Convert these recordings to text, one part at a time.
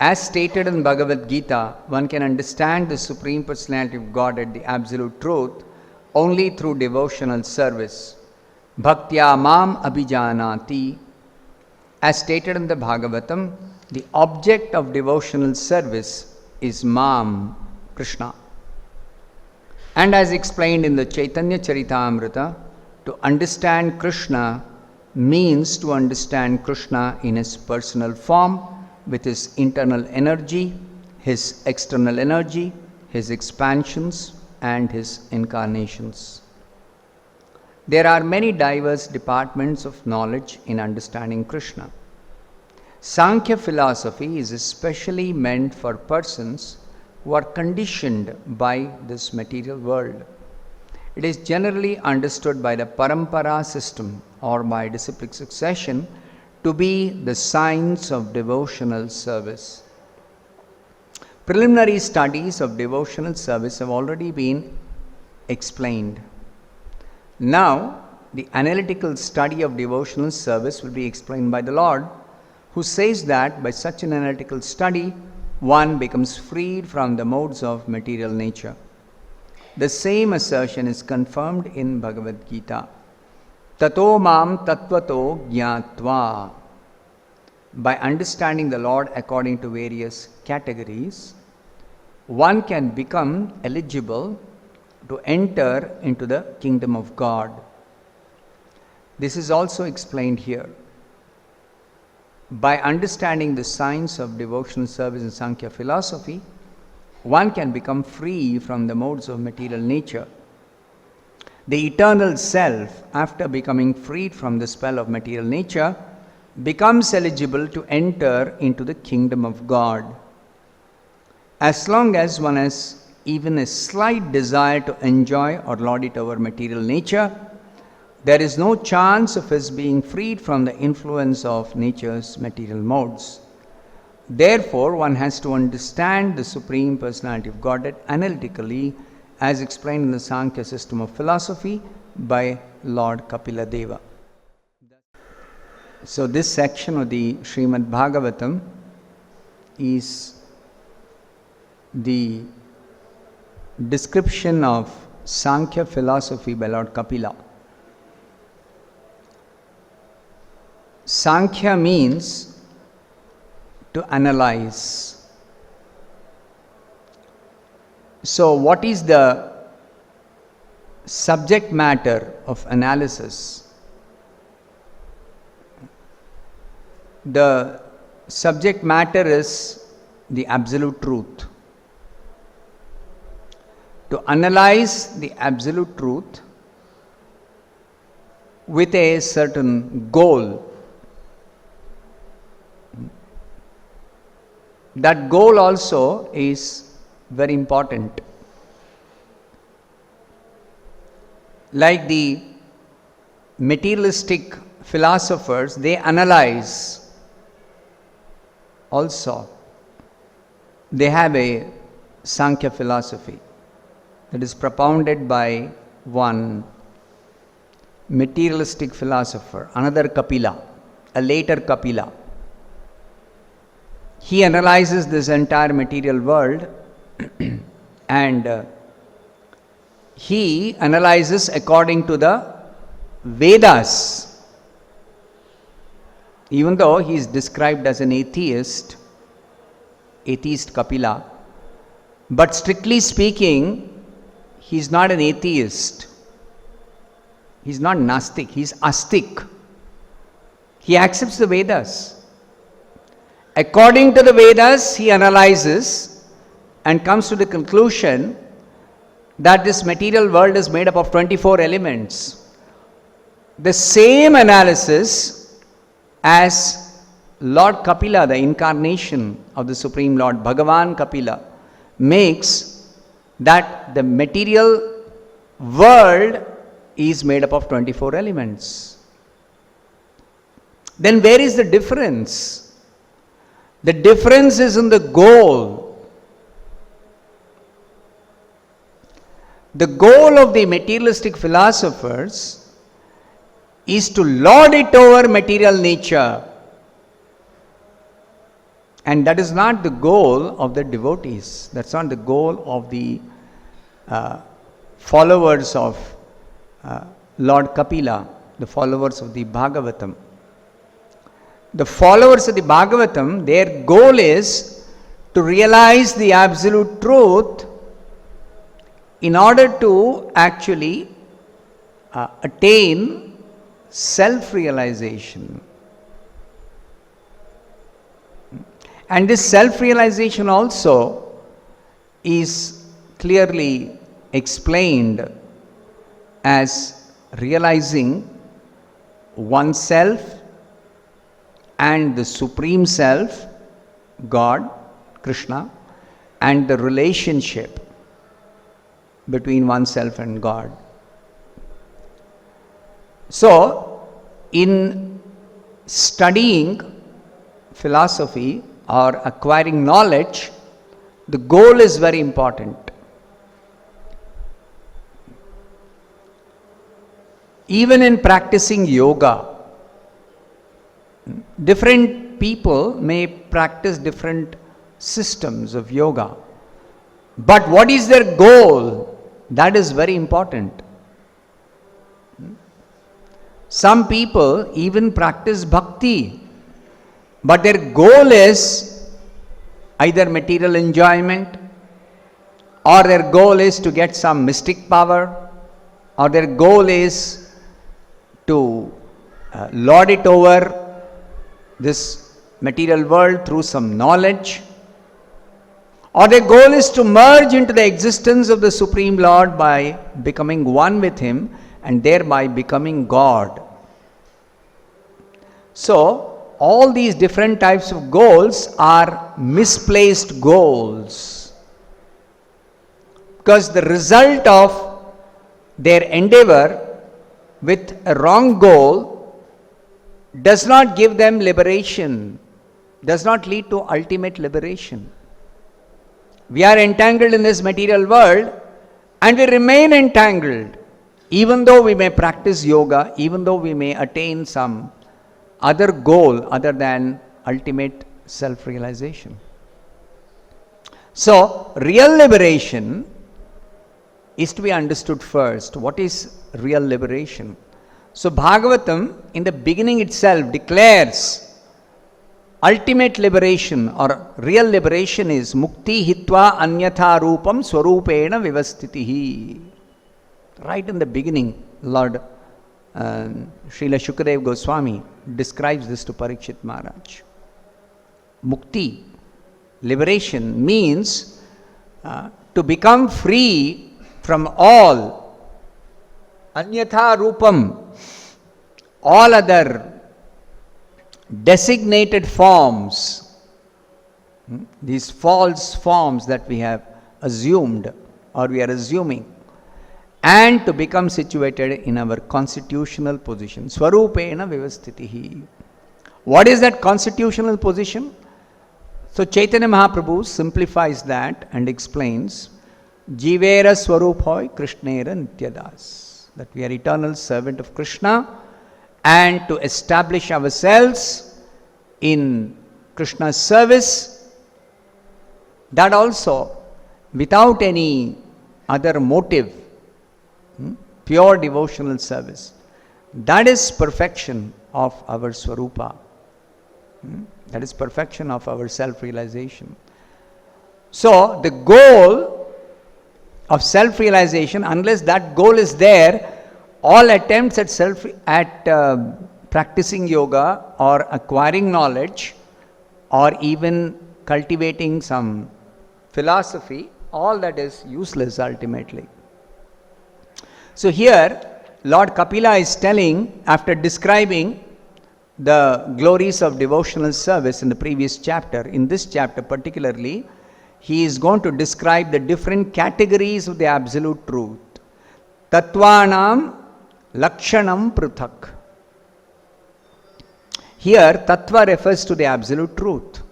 As stated in Bhagavad Gita, one can understand the Supreme Personality of Godhead, the Absolute Truth, only through devotional service. Bhaktya mam abhijanati. As stated in the Bhagavatam, the object of devotional service is mam, Krishna. And as explained in the Chaitanya Charitamrita, to understand Krishna means to understand Krishna in his personal form, with his internal energy, his external energy, his expansions, and his incarnations. There are many diverse departments of knowledge in understanding Krishna. Sankhya philosophy is especially meant for persons who are conditioned by this material world. It is generally understood by the Parampara system or by disciplic succession to be the science of devotional service. Preliminary studies of devotional service have already been explained. Now, the analytical study of devotional service will be explained by the Lord, who says that by such an analytical study, one becomes freed from the modes of material nature. The same assertion is confirmed in Bhagavad Gita. Tato mam tattvato jnatva. By understanding the Lord according to various categories, one can become eligible to enter into the kingdom of God. This is also explained here. By understanding the science of devotional service in Sankhya philosophy, one can become free from the modes of material nature. The eternal self, after becoming freed from the spell of material nature, becomes eligible to enter into the kingdom of God. As long as one has even a slight desire to enjoy or lord it over material nature, there is no chance of his being freed from the influence of nature's material modes. Therefore, one has to understand the Supreme Personality of Godhead analytically, as explained in the Sankhya system of philosophy by Lord Kapila Deva. So, this section of the Srimad Bhagavatam is the description of Sankhya philosophy by Lord Kapila. Sankhya means to analyze. So, what is the subject matter of analysis? The subject matter is the absolute truth. To analyze the absolute truth with a certain goal. That goal also is very important. Like the materialistic philosophers, they analyze also. They have a Sankhya philosophy that is propounded by one materialistic philosopher, another Kapila, a later Kapila. He analyzes this entire material world and he analyzes according to the Vedas. Even though he is described as an atheist Kapila, but strictly speaking, he is not an atheist. He is not Nastik, he is Astik. He accepts the Vedas. According to the Vedas, he analyzes and comes to the conclusion that this material world is made up of 24 elements. The same analysis as Lord Kapila, the incarnation of the Supreme Lord, Bhagavan Kapila, makes that the material world is made up of 24 elements. Then where is the difference? The difference is in the goal. The goal of the materialistic philosophers is to lord it over material nature. And that is not the goal of the devotees. That's not the goal of the followers of Lord Kapila, the followers of the Bhagavatam. The followers of the Bhagavatam, their goal is to realize the absolute truth in order to actually attain self-realization. And this self-realization also is clearly explained as realizing oneself and the Supreme Self, God, Krishna, and the relationship between oneself and God. So, in studying philosophy or acquiring knowledge, the goal is very important. Even in practicing yoga, different people may practice different systems of yoga. But what is their goal? That is very important. Some people even practice bhakti, but their goal is either material enjoyment, or their goal is to get some mystic power, or their goal is to lord it over this material world through some knowledge, or their goal is to merge into the existence of the Supreme Lord by becoming one with Him and thereby becoming God. So, all these different types of goals are misplaced goals, because the result of their endeavor with a wrong goal does not give them liberation, does not lead to ultimate liberation. We are entangled in this material world and we remain entangled, even though we may practice yoga, even though we may attain some other goal other than ultimate self-realization. So, real liberation is to be understood first. What is real liberation? So, Bhagavatam in the beginning itself declares ultimate liberation or real liberation is mukti hitva anyatha rupam swarupena vivastitihi. Right in the beginning, Lord Srila Shukadev Goswami describes this to Parikshit Maharaj. Mukti, liberation, means to become free from all anyatha rupam, all other designated forms, these false forms that we have assumed or we are assuming, and to become situated in our constitutional position. Swarupena vivastitihi. What is that constitutional position? So Chaitanya Mahaprabhu simplifies that and explains, Jivera Swaruphoy Krishnera Nityadas, that we are eternal servant of Krishna, and to establish ourselves in Krishna's service, that also without any other motive, pure devotional service. That is perfection of our Swarupa. That is perfection of our self-realization. So, the goal of self-realization, unless that goal is there, all attempts at practicing yoga or acquiring knowledge or even cultivating some philosophy, all that is useless ultimately. So here, Lord Kapila is telling, after describing the glories of devotional service in the previous chapter, in this chapter particularly, he is going to describe the different categories of the absolute truth. Tattvanam Lakshanam Pruthak. Here, Tattva refers to the absolute truth,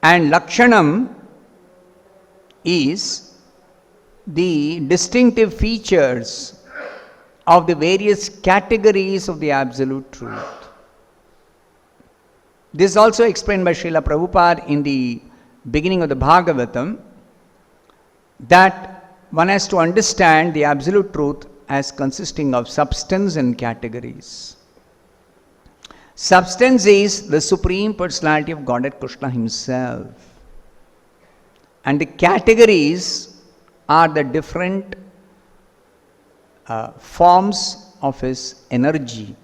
and Lakshanam is the distinctive features of the various categories of the absolute truth. This is also explained by Srila Prabhupada in the beginning of the Bhagavatam, that one has to understand the absolute truth as consisting of substance and categories. Substance is the Supreme Personality of Godhead Krishna Himself. And the categories are the different forms of His energy.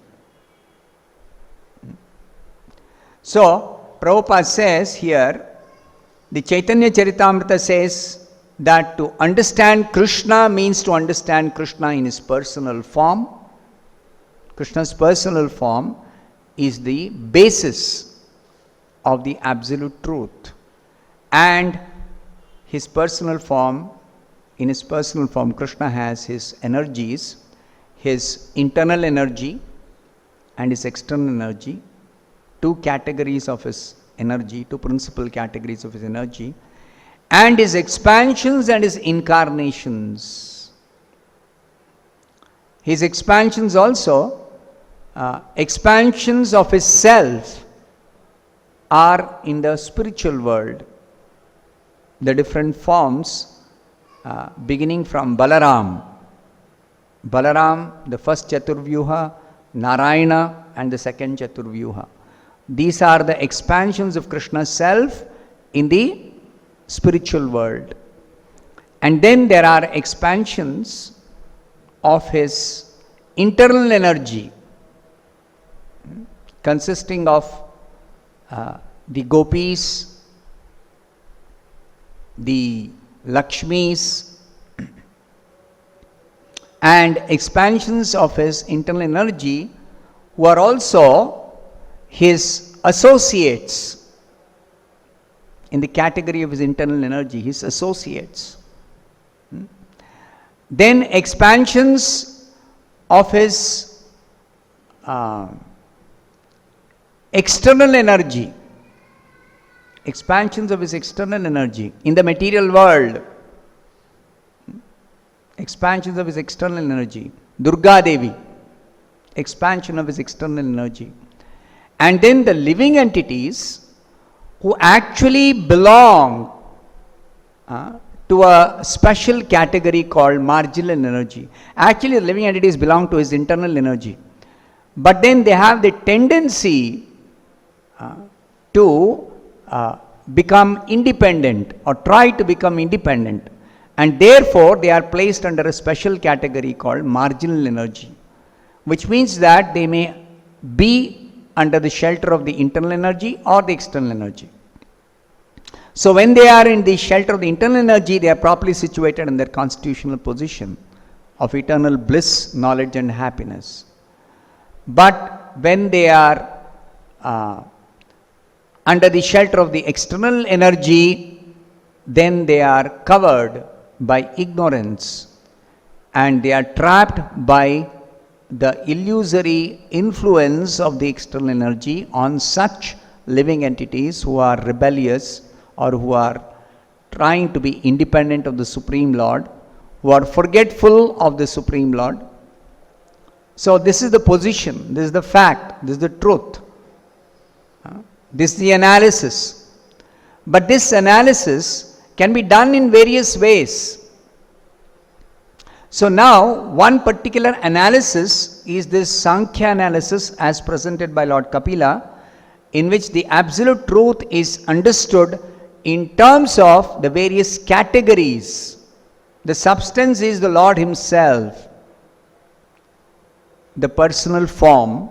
So, Prabhupada says here, the Chaitanya Charitamrita says that to understand Krishna means to understand Krishna in His personal form. Krishna's personal form is the basis of the absolute truth. And His personal form, in His personal form, Krishna has His energies, His internal energy and His external energy, two categories of His energy, two principal categories of His energy, and His expansions and His incarnations. His expansions also, expansions of His self are in the spiritual world. The different forms beginning from Balaram, the first Chaturvyuha, Narayana and the second Chaturvyuha. These are the expansions of Krishna's self in the spiritual world. And then there are expansions of His internal energy, consisting of the gopis, the Lakshmis, and expansions of His internal energy who are also His associates in the category of His internal energy, His associates. Then expansions of His external energy, expansions of His external energy in the material world, expansions of His external energy. Durga Devi, expansion of His external energy. And then the living entities who actually belong to a special category called marginal energy. Actually, the living entities belong to His internal energy. But then they have the tendency to become independent or try to become independent. And therefore, they are placed under a special category called marginal energy, which means that they may be under the shelter of the internal energy or the external energy. So when they are in the shelter of the internal energy, they are properly situated in their constitutional position of eternal bliss, knowledge and happiness. But when they are under the shelter of the external energy, then they are covered by ignorance and they are trapped by the illusory influence of the external energy on such living entities who are rebellious or who are trying to be independent of the Supreme Lord, who are forgetful of the Supreme Lord. So this is the position, this is the fact, this is the truth, this is the analysis. But this analysis can be done in various ways. So now, one particular analysis is this Sankhya analysis as presented by Lord Kapila, in which the absolute truth is understood in terms of the various categories. The substance is the Lord Himself, the personal form,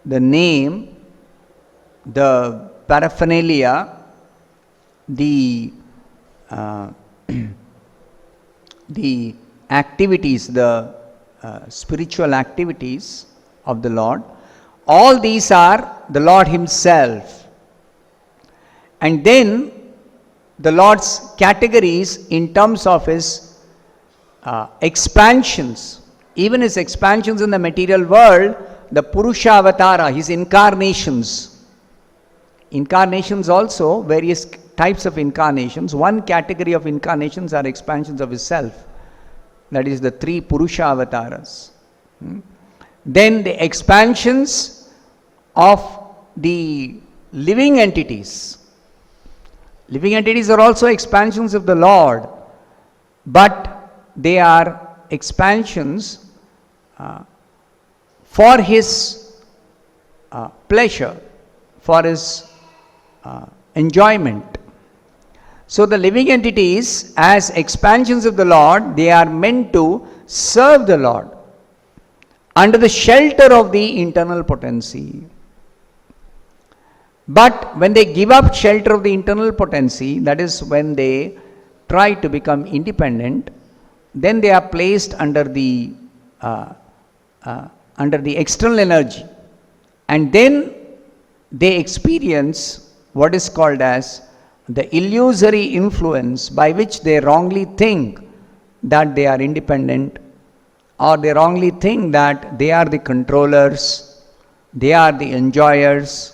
the name, the paraphernalia, the activities, the spiritual activities of the Lord. All these are the Lord Himself. And then the Lord's categories in terms of His expansions, even His expansions in the material world, the Purusha Avatara, His incarnations. Incarnations also, various types of incarnations. One category of incarnations are expansions of His self. That is the three Purusha Avataras. Then the expansions of the living entities. Living entities are also expansions of the Lord, but they are expansions for His pleasure, for His enjoyment. So the living entities, as expansions of the Lord, they are meant to serve the Lord under the shelter of the internal potency. But when they give up shelter of the internal potency, that is when they try to become independent, then they are placed under the external energy, and then they experience what is called as the illusory influence, by which they wrongly think that they are independent, or they wrongly think that they are the controllers, they are the enjoyers.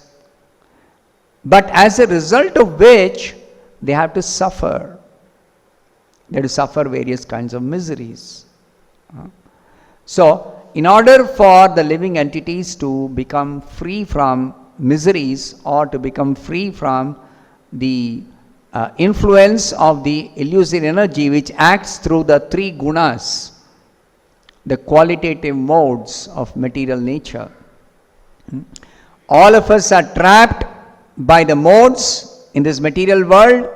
But as a result of which, they have to suffer. They have to suffer various kinds of miseries. So, in order for the living entities to become free from miseries, or to become free from the influence of the illusory energy which acts through the three gunas, the qualitative modes of material nature. All of us are trapped by the modes in this material world.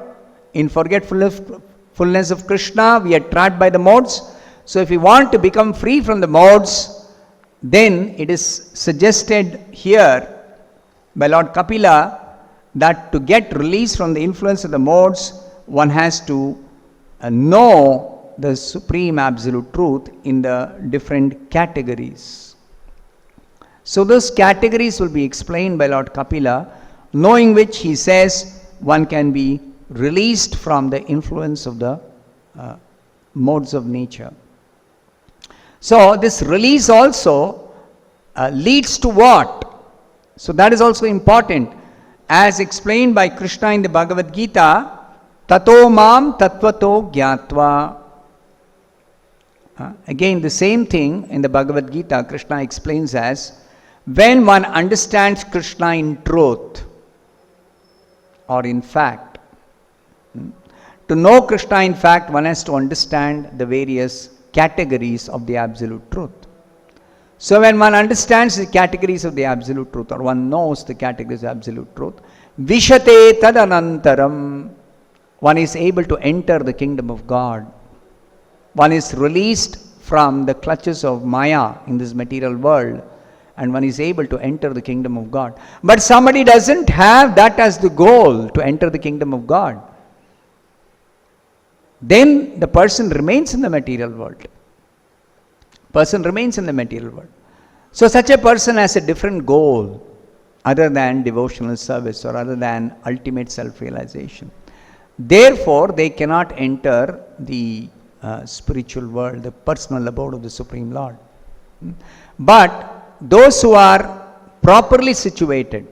In forgetfulness of Krishna, we are trapped by the modes. So if we want to become free from the modes, then it is suggested here by Lord Kapila that to get release from the influence of the modes, one has to know the supreme absolute truth in the different categories. So those categories will be explained by Lord Kapila, knowing which he says one can be released from the influence of the modes of nature. So this release also leads to what? So that is also important. As explained by Krishna in the Bhagavad Gita, tato mam tattvato gyatva. Again, the same thing in the Bhagavad Gita, Krishna explains as, when one understands Krishna in truth or in fact. To know Krishna in fact, one has to understand the various categories of the absolute truth. So when one understands the categories of the absolute truth, or one knows the categories of absolute truth, vishate tadanantaram, one is able to enter the kingdom of God. One is released from the clutches of Maya in this material world, and one is able to enter the kingdom of God. But somebody doesn't have that as the goal, to enter the kingdom of God. Then the person remains in the material world. Person remains in the material world. So such a person has a different goal other than devotional service or other than ultimate self-realization. Therefore, they cannot enter the spiritual world, the personal abode of the Supreme Lord. But those who are properly situated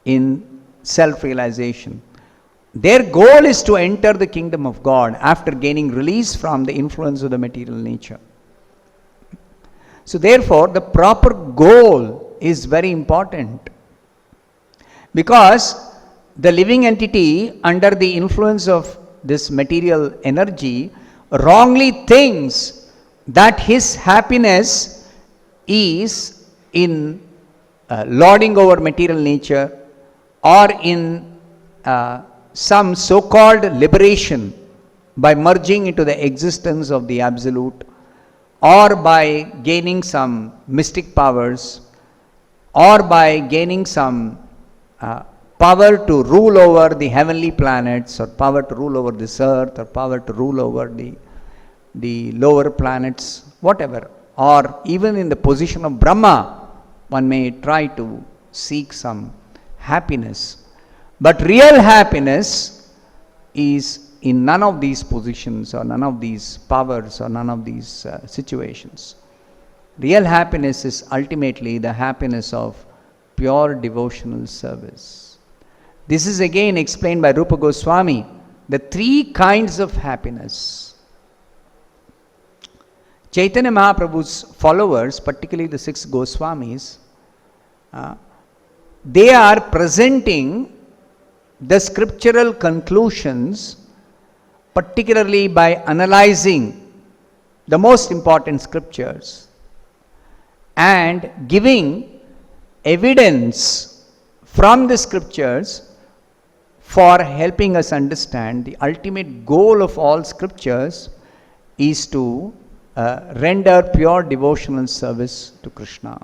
in self-realization, their goal is to enter the kingdom of God after gaining release from the influence of the material nature. So therefore, the proper goal is very important, because the living entity under the influence of this material energy wrongly thinks that his happiness is in lording over material nature, or in some so-called liberation by merging into the existence of the absolute, or by gaining some mystic powers, or by gaining some power to rule over the heavenly planets, or power to rule over this earth, or power to rule over the lower planets, whatever. Or even in the position of Brahma, one may try to seek some happiness. But real happiness is in none of these positions, or none of these powers, or none of these situations. Real happiness is ultimately the happiness of pure devotional service. This is again explained by Rupa Goswami, the three kinds of happiness. Chaitanya Mahaprabhu's followers, particularly the 6 Goswamis, they are presenting the scriptural conclusions, particularly by analyzing the most important scriptures and giving evidence from the scriptures for helping us understand the ultimate goal of all scriptures is to render pure devotional service to Krishna.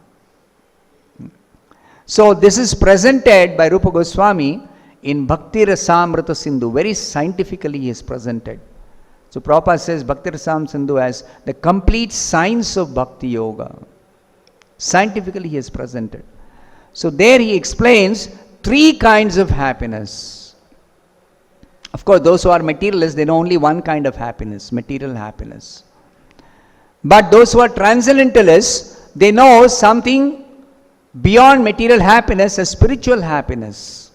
So this is presented by Rupa Goswami in Bhakti Rasamrita Sindhu. Very scientifically he is presented. So Prabhupada says Bhakti Rasamrita Sindhu as the complete science of Bhakti Yoga. Scientifically he is presented. So there he explains three kinds of happiness. Of course, those who are materialists, they know only one kind of happiness, material happiness. But those who are transcendentalists, they know something beyond material happiness as spiritual happiness.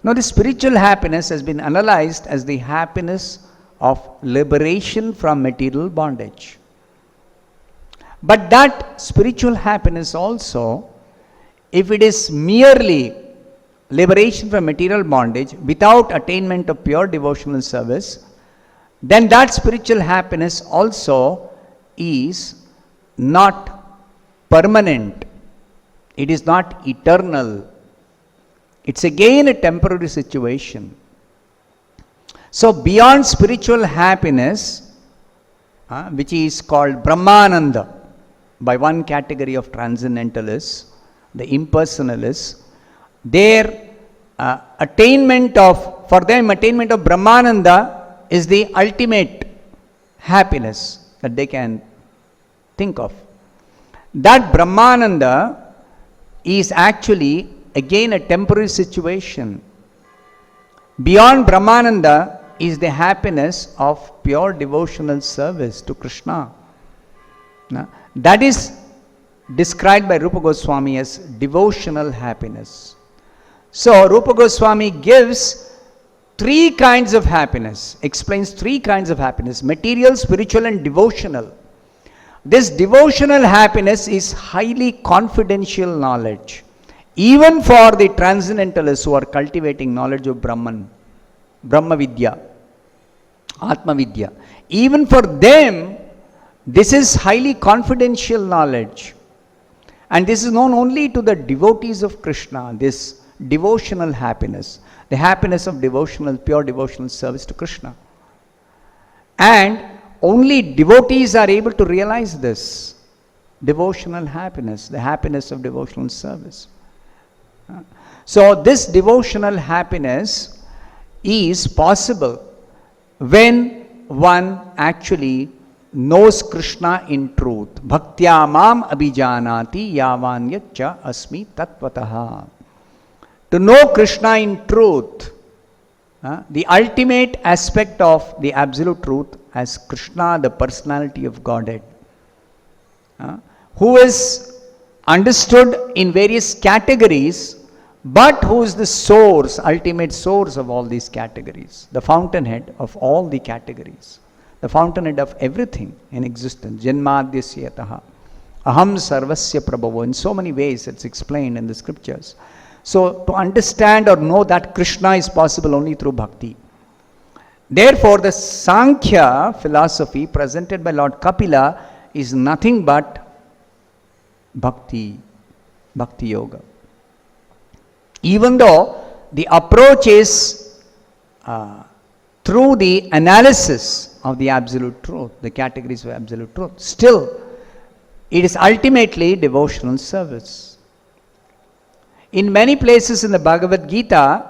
Now, the spiritual happiness has been analyzed as the happiness of liberation from material bondage. But that spiritual happiness also, if it is merely liberation from material bondage without attainment of pure devotional service, then that spiritual happiness also is not permanent. It is not eternal. It's again a temporary situation. So beyond spiritual happiness, which is called Brahmananda by one category of transcendentalists, the impersonalists, their attainment of Brahmananda is the ultimate happiness that they can think of. That Brahmananda is actually again a temporary situation. Beyond Brahmananda is the happiness of pure devotional service to Krishna. Now, that is described by Rupa Goswami as devotional happiness. So Rupa Goswami gives three kinds of happiness, explains three kinds of happiness: material, spiritual and devotional. This devotional happiness is highly confidential knowledge, even for the transcendentalists who are cultivating knowledge of Brahman, Brahma Vidya, Atma Vidya. Even for them, this is highly confidential knowledge. And this is known only to the devotees of Krishna, this devotional happiness, the happiness of devotional, pure devotional service to Krishna. And only devotees are able to realize this devotional happiness, the happiness of devotional service. So this devotional happiness is possible when one actually knows Krishna in truth. Bhaktya mam abhijanati yavanyatcha asmi tatvataha. To know Krishna in truth, the ultimate aspect of the absolute truth as Krishna, the personality of Godhead, who is understood in various categories, but who is the source, ultimate source of all these categories, the fountainhead of all the categories, the fountainhead of everything in existence. Janmadhyasya yataha aham sarvasya prabhavo. In so many ways it's explained in the scriptures. So to understand or know that Krishna is possible only through bhakti. Therefore the Sankhya philosophy presented by Lord Kapila is nothing but bhakti, bhakti yoga. Even though the approach is through the analysis of the absolute truth, the categories of absolute truth, still it is ultimately devotional service. In many places in the Bhagavad Gita,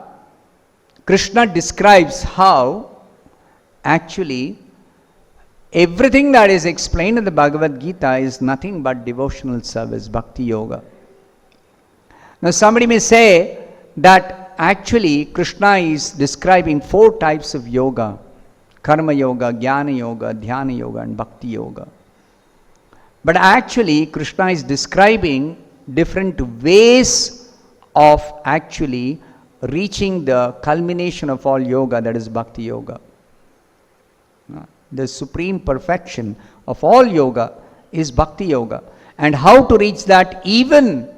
Krishna describes how actually everything that is explained in the Bhagavad Gita is nothing but devotional service, bhakti yoga. Now somebody may say that actually Krishna is describing four types of yoga: karma yoga, jnana yoga, dhyana yoga and bhakti yoga. But actually Krishna is describing different ways of actually reaching the culmination of all yoga, that is bhakti yoga. The supreme perfection of all yoga is bhakti yoga. And how to reach that even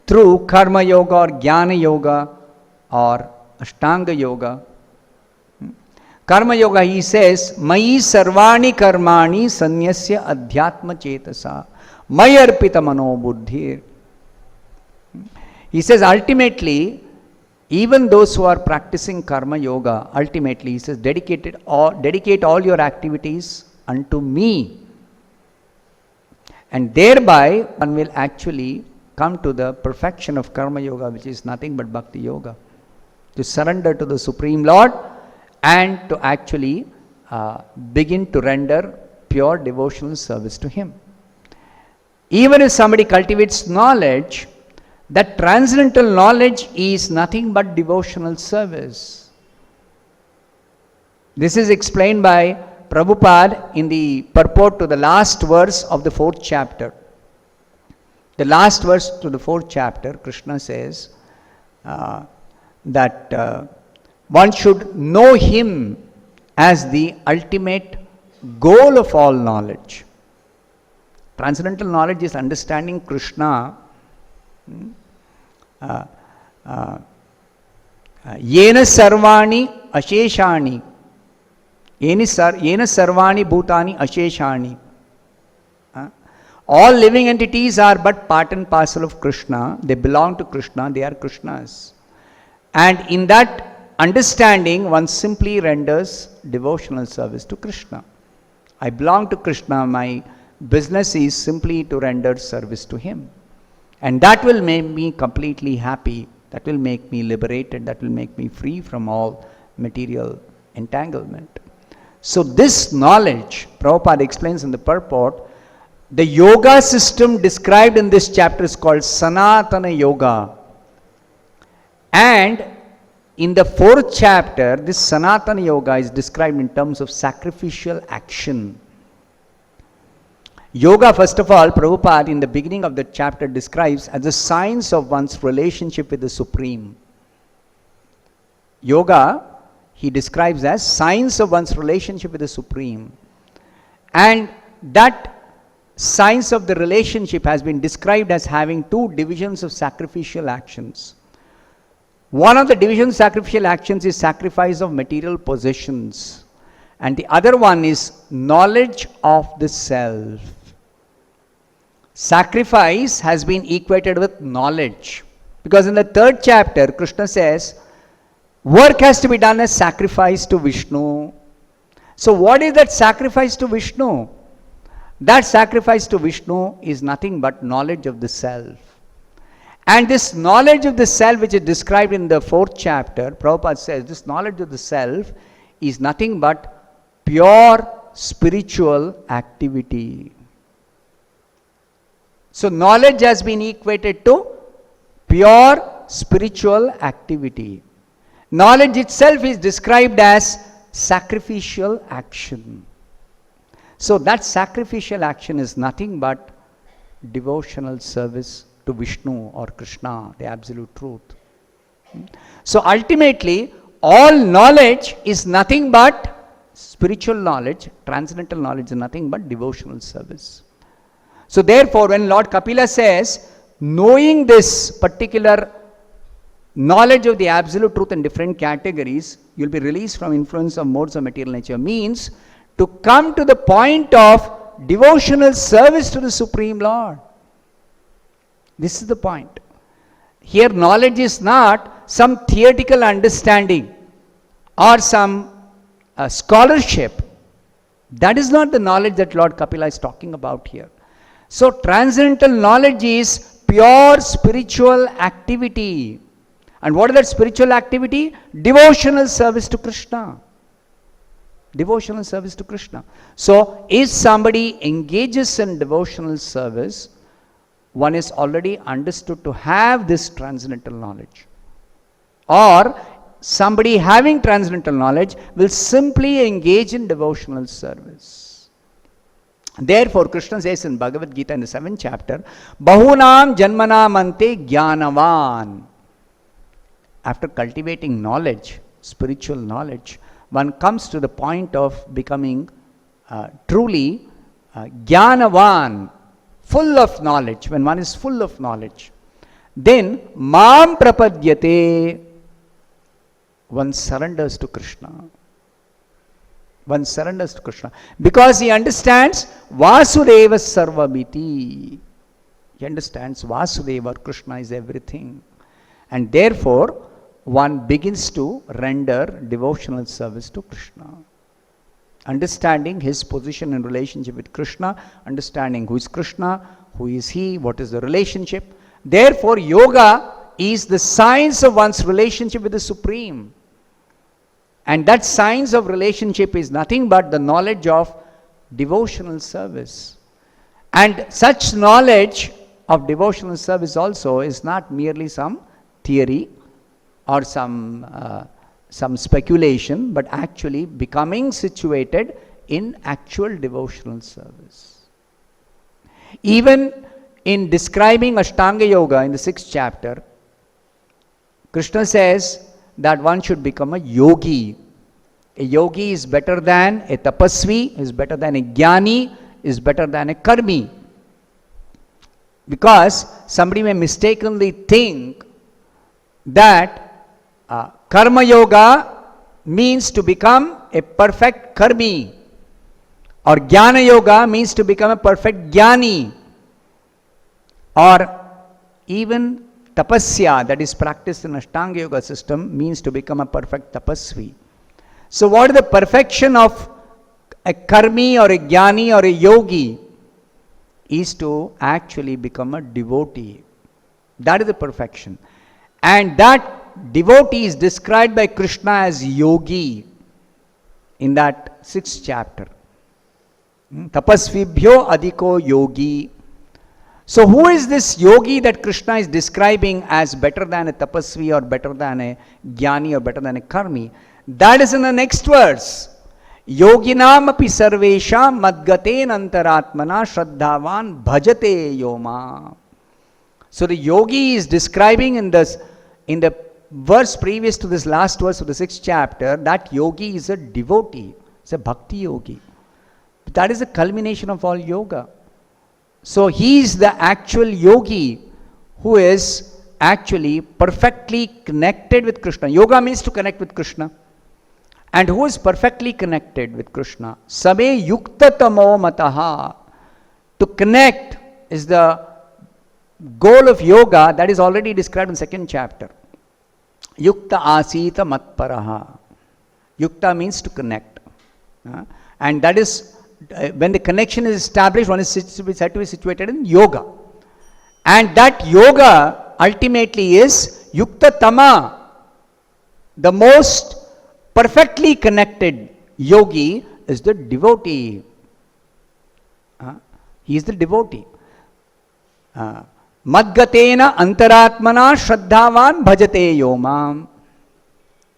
through karma yoga or jnana yoga or ashtanga yoga. Karma yoga, he says, Mayi sarvani karmani sanyasya adhyatma chetasa Mayi arpita mano buddhir. He says ultimately, even those who are practicing karma yoga, ultimately, he says, dedicate all your activities unto me. And thereby, one will actually come to the perfection of karma yoga, which is nothing but bhakti yoga. To surrender to the Supreme Lord and to actually begin to render pure devotional service to Him. Even if somebody cultivates knowledge, that transcendental knowledge is nothing but devotional service. This is explained by Prabhupada in the purport to the last verse of the 4th chapter. The last verse to the 4th chapter, Krishna says that one should know Him as the ultimate goal of all knowledge. Transcendental knowledge is understanding Krishna yena sarvani asheshani yena sarvani bhutani asheshani. All living entities are but part and parcel of Krishna. They belong to Krishna. They are Krishna's. And in that understanding, one simply renders devotional service to Krishna. I belong to Krishna. My business is simply to render service to Him. And that will make me completely happy. That will make me liberated. That will make me free from all material entanglement. So this knowledge, Prabhupada explains in the purport, the yoga system described in this chapter is called Sanatana Yoga. And in the 4th chapter, this Sanatana Yoga is described in terms of sacrificial action. Yoga, first of all, Prabhupada in the beginning of the chapter describes as the science of one's relationship with the Supreme. Yoga, he describes as science of one's relationship with the Supreme. And that science of the relationship has been described as having 2 divisions of sacrificial actions. One of the divisions of sacrificial actions is sacrifice of material possessions. And the other one is knowledge of the self. Sacrifice has been equated with knowledge. Because in the 3rd chapter, Krishna says, work has to be done as sacrifice to Vishnu. So what is that sacrifice to Vishnu? That sacrifice to Vishnu is nothing but knowledge of the self. And this knowledge of the self, which is described in the 4th chapter, Prabhupada says, this knowledge of the self is nothing but pure spiritual activity. So knowledge has been equated to pure spiritual activity. Knowledge itself is described as sacrificial action. So that sacrificial action is nothing but devotional service to Vishnu or Krishna, the absolute truth. So ultimately, all knowledge is nothing but spiritual knowledge. Transcendental knowledge is nothing but devotional service. So therefore, when Lord Kapila says, knowing this particular knowledge of the absolute truth in different categories, you will be released from influence of modes of material nature, means to come to the point of devotional service to the Supreme Lord. This is the point. Here knowledge is not some theoretical understanding or some scholarship. That is not the knowledge that Lord Kapila is talking about here. So transcendental knowledge is pure spiritual activity. And what is that spiritual activity? Devotional service to Krishna. Devotional service to Krishna. So if somebody engages in devotional service, one is already understood to have this transcendental knowledge. Or somebody having transcendental knowledge will simply engage in devotional service. Therefore, Krishna says in Bhagavad Gita in the 7th chapter, Bahunam janmanam ante jnanavan. After cultivating knowledge, spiritual knowledge, one comes to the point of becoming truly jnanavan, full of knowledge. When one is full of knowledge, Then, Mam Prapadyate, one surrenders to Krishna. One surrenders to Krishna. Because he understands Vasudeva Sarvamiti. He understands Vasudeva, Krishna is everything. And therefore, one begins to render devotional service to Krishna. Understanding his position in relationship with Krishna, understanding who is Krishna, who is he, what is the relationship. Therefore, yoga is the science of one's relationship with the Supreme. And that science of relationship is nothing but the knowledge of devotional service. And such knowledge of devotional service also is not merely some theory or some speculation, but actually becoming situated in actual devotional service. Even in describing Ashtanga Yoga in the 6th chapter, Krishna says that one should become a yogi. A yogi is better than a tapasvi, is better than a jnani, is better than a karmi. Because somebody may mistakenly think that karma yoga means to become a perfect karmi, or jnana yoga means to become a perfect jnani, or even tapasya, that is practiced in Ashtanga Yoga system, means to become a perfect tapasvi. So what is the perfection of a karmi or a jnani or a yogi? Is to actually become a devotee. That is the perfection. And that devotee is described by Krishna as yogi in that 6th chapter. Tapasvibhyo adhiko yogi. So who is this yogi that Krishna is describing as better than a tapasvi or better than a jnani or better than a karmi? That is in the next verse. Yoginam api sarvesham madgaten antaratmana shraddhavan bhajate yoma. So the yogi is describing in the verse previous to this last verse of the 6th chapter, that yogi is a devotee. It's a bhakti yogi. That is the culmination of all yoga. So he is the actual yogi who is actually perfectly connected with Krishna. Yoga means to connect with Krishna. And who is perfectly connected with Krishna? Sabe yukta tamo mataha. To connect is the goal of yoga that is already described in 2nd chapter. Yukta asita matparaha. Yukta means to connect. And that is, when the connection is established, one is said to be situated in yoga. And that yoga ultimately is yukta tama. The most perfectly connected yogi is the devotee. He is the devotee. Madgatena antaratmana shraddhavan bhajate yomam.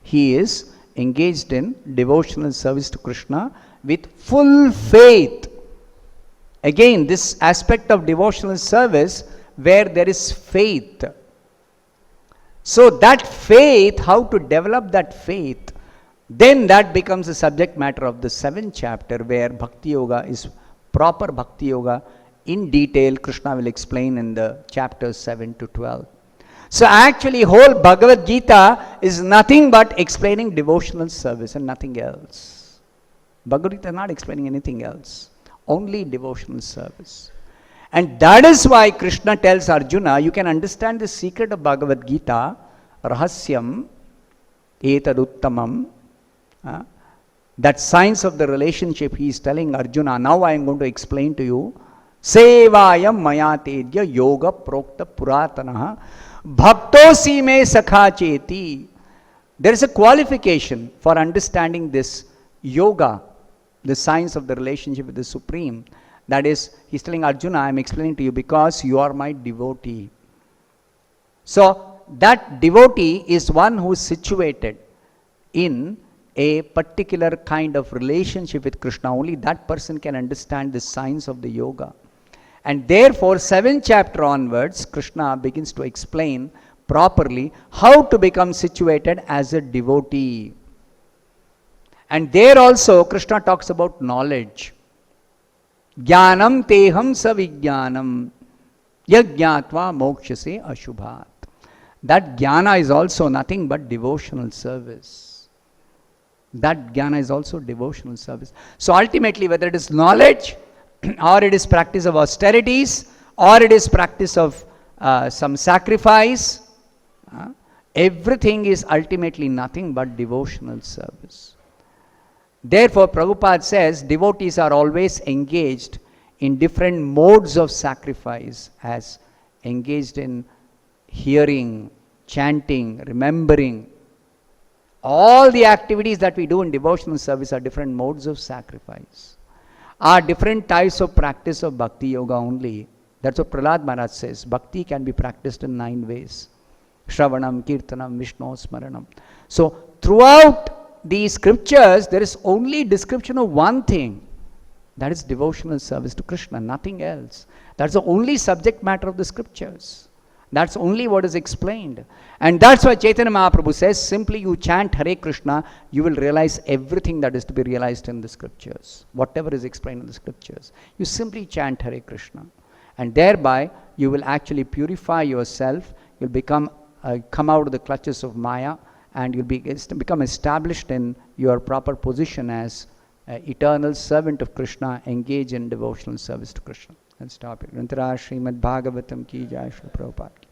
He is engaged in devotional service to Krishna with full faith. Again, this aspect of devotional service where there is faith. So that faith, how to develop that faith? Then that becomes the subject matter of the 7th chapter, where Bhakti Yoga is proper Bhakti Yoga in detail. Krishna will explain in the chapters 7 to 12. So actually whole Bhagavad Gita is nothing but explaining devotional service and nothing else. Bhagavad Gita is not explaining anything else, only devotional service. And that is why Krishna tells Arjuna, you can understand the secret of Bhagavad Gita, rahasyam etaduttamam. That science of the relationship he is telling Arjuna. Now I am going to explain to you. Sevayam maya tedya yoga prokta puratanaha bhaktosi me sakha cheti. There is a qualification for understanding this yoga, the science of the relationship with the Supreme. That is, he is telling Arjuna, I am explaining to you because you are my devotee. So that devotee is one who is situated in a particular kind of relationship with Krishna. Only that person can understand the science of the yoga. And therefore, 7th chapter onwards, Krishna begins to explain properly how to become situated as a devotee. And there also, Krishna talks about knowledge. Jnanam teham savijnanam yajnatva mokshase ashubhat. That jnana is also nothing but devotional service. That jnana is also devotional service. So ultimately, whether it is knowledge, or it is practice of austerities, or it is practice of some sacrifice, everything is ultimately nothing but devotional service. Therefore, Prabhupada says devotees are always engaged in different modes of sacrifice, as engaged in hearing, chanting, remembering. All the activities that we do in devotional service are different modes of sacrifice, are different types of practice of bhakti yoga only. That's what Prahlad Maharaj says. Bhakti can be practiced in 9 ways. Shravanam, Kirtanam, Vishnu, Smaranam. So throughout the scriptures, there is only description of one thing. That is devotional service to Krishna, nothing else. That's the only subject matter of the scriptures. That's only what is explained. And that's why Chaitanya Mahaprabhu says, simply you chant Hare Krishna, you will realize everything that is to be realized in the scriptures. Whatever is explained in the scriptures. You simply chant Hare Krishna. And thereby, you will actually purify yourself. You'll become, come out of the clutches of Maya, and you'll become established in your proper position as eternal servant of Krishna, engage in devotional service to Krishna. Let's stop it. Rantara Srimad Bhagavatam ki jai, Srila Prabhupada ki.